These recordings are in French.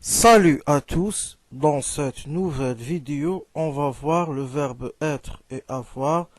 Salut à tous, dans cette nouvelle vidéo, on va voir le verbe être et avoir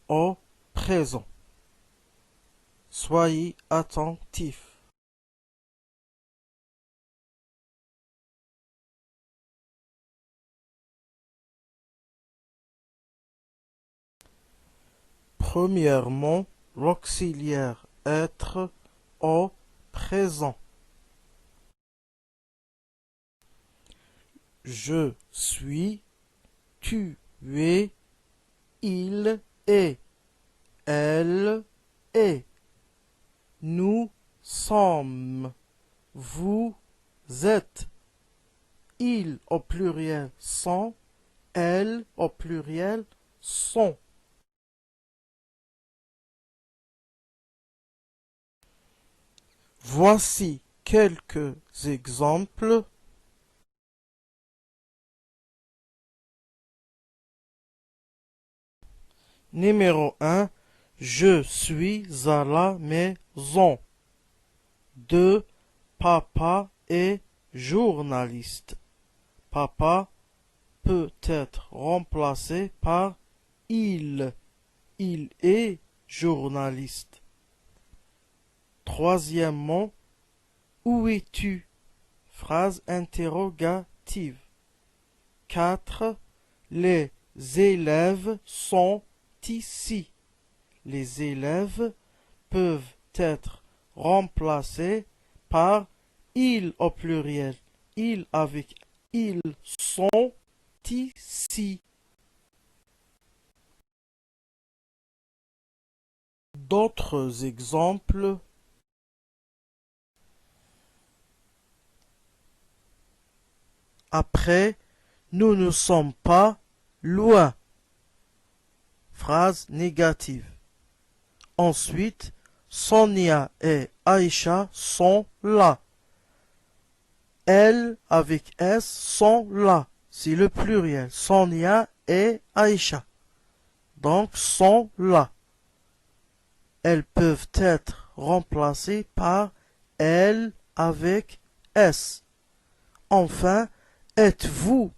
au présent. Soyez attentifs. Premièrement, l'auxiliaire être au présent. Je suis, tu es, il est, elle est, nous sommes, vous êtes, ils au pluriel sont, elles au pluriel sont. Voici quelques exemples. Numéro 1. Je suis à la maison. 2. Papa est journaliste. Papa peut être remplacé par il. Il est journaliste. Troisièmement, où es-tu? Phrase interrogative. 4. Les élèves sont ici. Les élèves peuvent être remplacés par ils au pluriel. Ils avec ils sont ici. D'autres exemples. Après, nous ne sommes pas loin. Phrase négative. Ensuite, Sonia et Aïcha sont là. Elles avec S sont là. C'est le pluriel. Sonia et Aïcha. Donc sont là. Elles peuvent être remplacées par elles avec S. Enfin, êtes-vous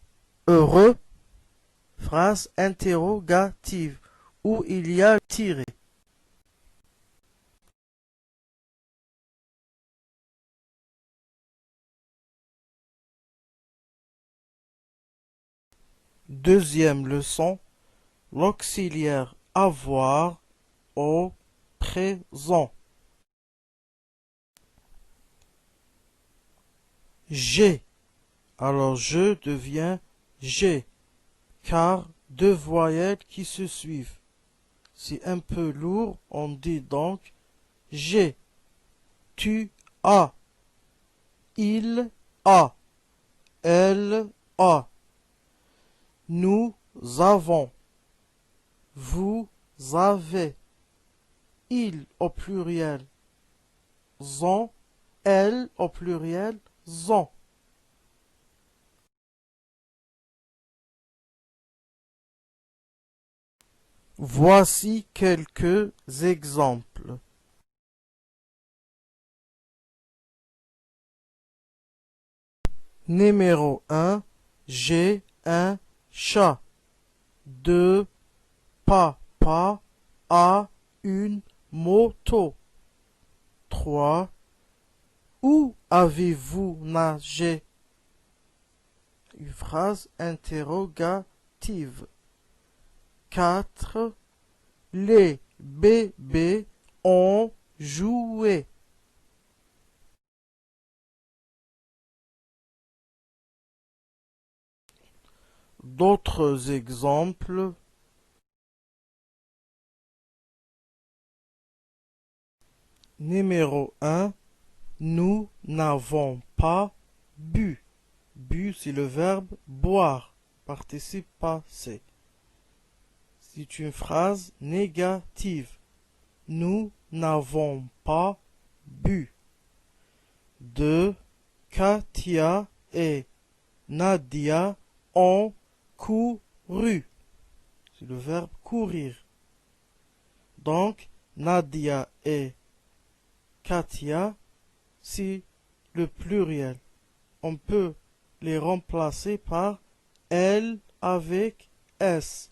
heureux? Phrase interrogative où il y a tiré. Deuxième leçon, l'auxiliaire avoir au présent. J'ai. Alors je devient j'ai, car deux voyelles qui se suivent. C'est un peu lourd, on dit donc j'ai, tu as, il a, elle a, nous avons, vous avez, il au pluriel, ont, elles au pluriel, ont. Voici quelques exemples. Numéro 1. J'ai un chat. 2. Papa a une moto. 3. Où avez-vous nagé? Une phrase interrogative. 4. Les bébés ont joué. D'autres exemples. Numéro 1. Nous n'avons pas bu. Bu, c'est le verbe boire, participe passé. C'est une phrase négative. Nous n'avons pas bu. 2. Katia et Nadia ont couru. C'est le verbe courir. Donc, Nadia et Katia, c'est le pluriel. On peut les remplacer par elles avec S.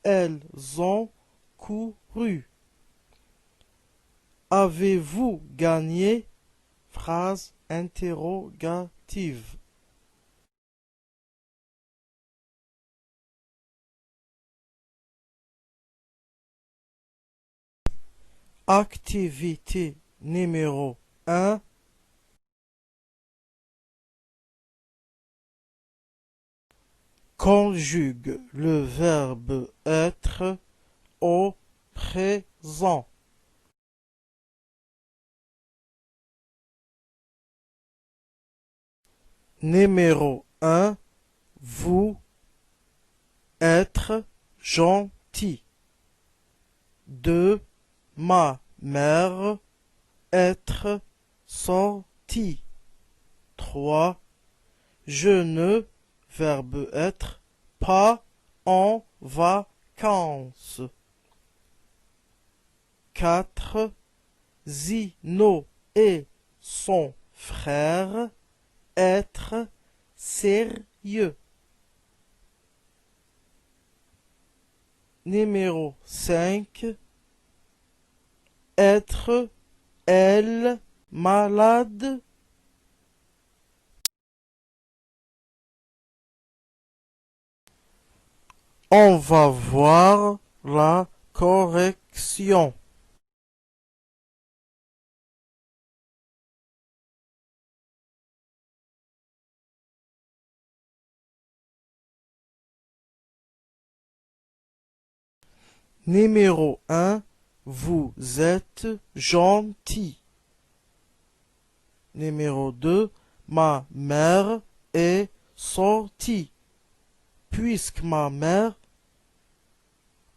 Elles ont couru. Avez-vous gagné? Phrase interrogative. Activité numéro 1. Conjugue le verbe être au présent. Numéro 1. Vous être gentil. 2. Ma mère être sortie. 3. Je ne, verbe être, pas en vacances. 4. Zino et son frère être sérieux. Numéro 5. Être, elle, malade. On va voir la correction. Numéro 1. Vous êtes gentil. Numéro 2. Ma mère est sortie. Puisque ma mère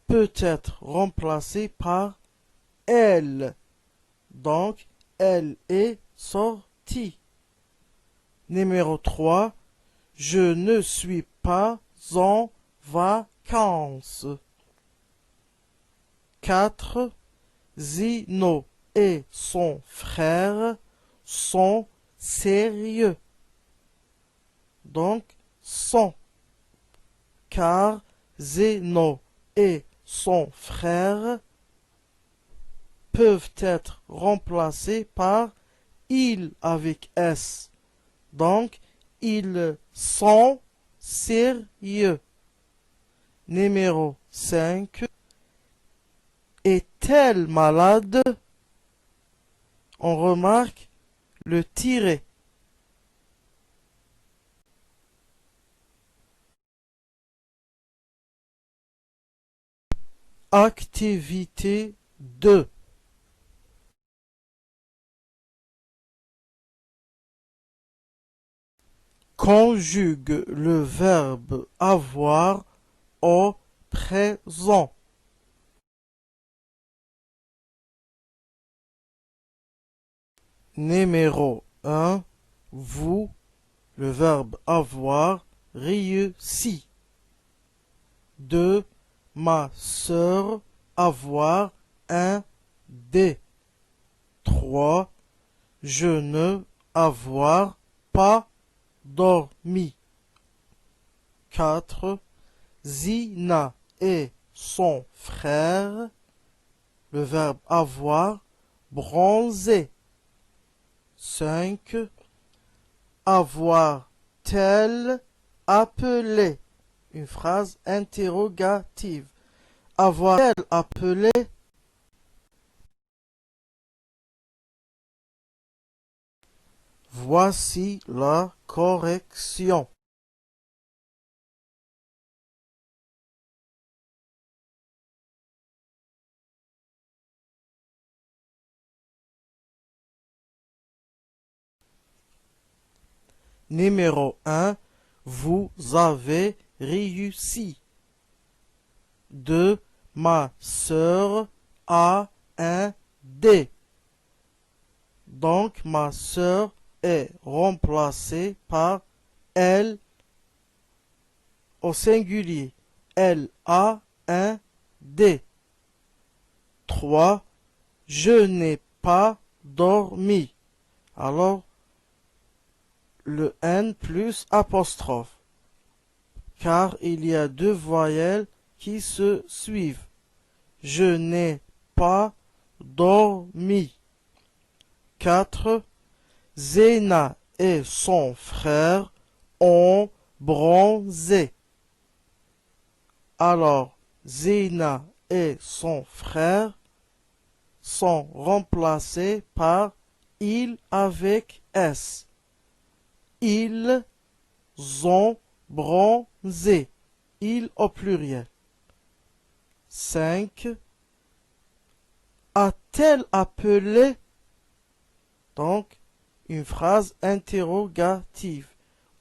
peut être remplacée par elle. Donc, elle est sortie. Numéro 3. Je ne suis pas en vacances. 4. Zino et son frère sont sérieux. Donc, sont. Car Zeno et son frère peuvent être remplacés par il avec S. Donc, ils sont sérieux. Numéro 5. Est-elle malade? On remarque le tiret. Activité 2. Conjugue le verbe avoir au présent. Numéro 1. Vous, le verbe avoir, réussi. 2. Ma sœur, avoir un dé. 3. Je ne, avoir pas dormi. 4. Zina et son frère, le verbe avoir, bronzé. 5. Avoir tel, appelé. Une phrase interrogative. Avoir tel appelé. Voici la correction. Numéro 1. Vous avez réussi. 2. Ma sœur a un dé. Donc, ma sœur est remplacée par elle au singulier. Elle a un dé. 3. Je n'ai pas dormi. Alors, le N plus apostrophe, car il y a deux voyelles qui se suivent. Je n'ai pas dormi. 4. Zéna et son frère ont bronzé. Alors, Zéna et son frère sont remplacés par il avec S. Ils ont bronzé. Il au pluriel. 5. A-t-elle appelé? Donc, une phrase interrogative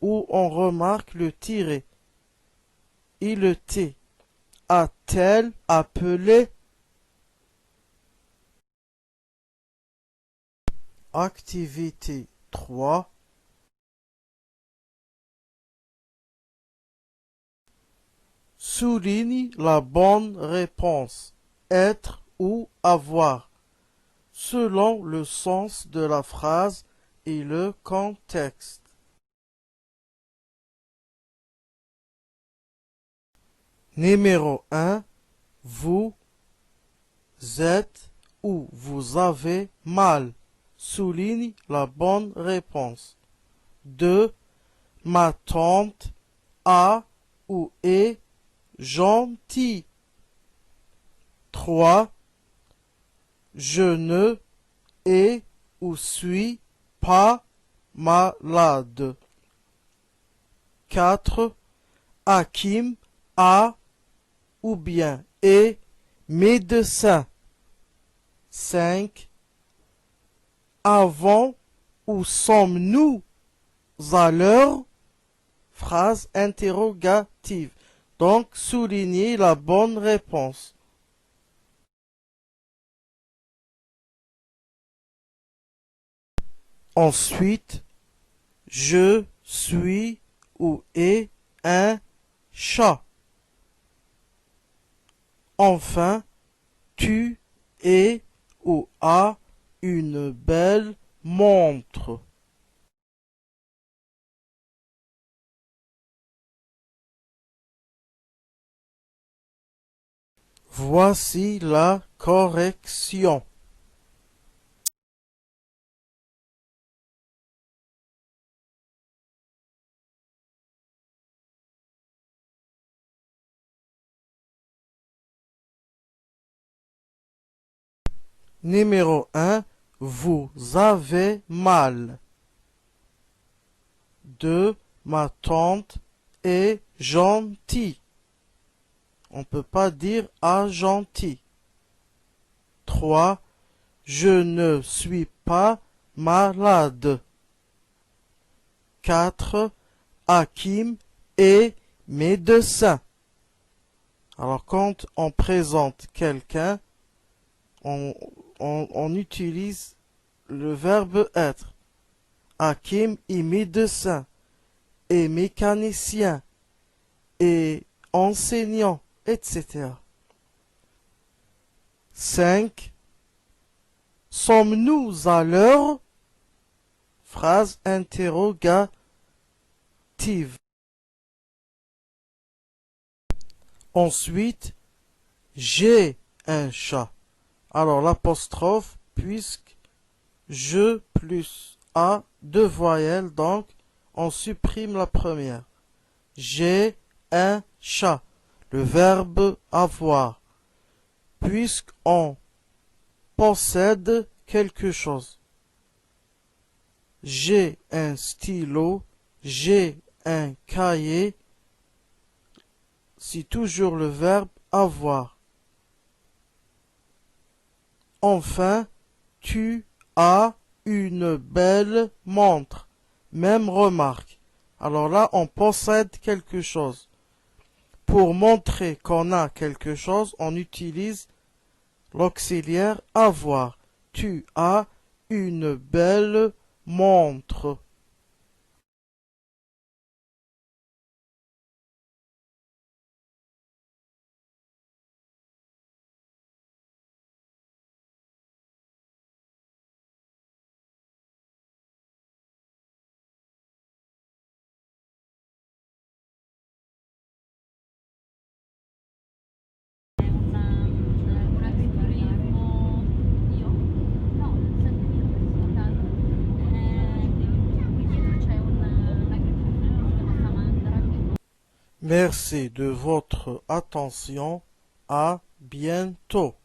où on remarque le tiré et le T. A-t-elle appelé? Activité 3. Souligne la bonne réponse, être ou avoir, selon le sens de la phrase et le contexte. Numéro 1. Vous êtes ou vous avez mal. Souligne la bonne réponse. 2. Ma tante a ou est gentille. 3. Je ne ai ou suis pas malade. 4. Hakim a ou bien est médecin. 5. Avons ou sommes-nous à l'heure? Phrase interrogative. Donc, soulignez la bonne réponse. Ensuite, je suis ou est un chat. Enfin, tu es ou as une belle montre. Voici la correction. Numéro 1. Vous avez mal. 2. Ma tante est gentille. On ne peut pas dire ah gentil. 3. Je ne suis pas malade. 4. Hakim est médecin. Alors quand on présente quelqu'un, on, on utilise le verbe être. Hakim est médecin, est mécanicien, est enseignant, etc. 5. Sommes-nous à l'heure? Phrase interrogative. Ensuite, j'ai un chat. Alors l'apostrophe, puisque je plus a, deux voyelles, donc on supprime la première. J'ai un chat. Le verbe avoir. Puisqu'on possède quelque chose. J'ai un stylo. J'ai un cahier. C'est toujours le verbe avoir. Enfin, tu as une belle montre. Même remarque. Alors là, on possède quelque chose. Pour montrer qu'on a quelque chose, on utilise l'auxiliaire avoir. Tu as une belle montre. Merci de votre attention. À bientôt.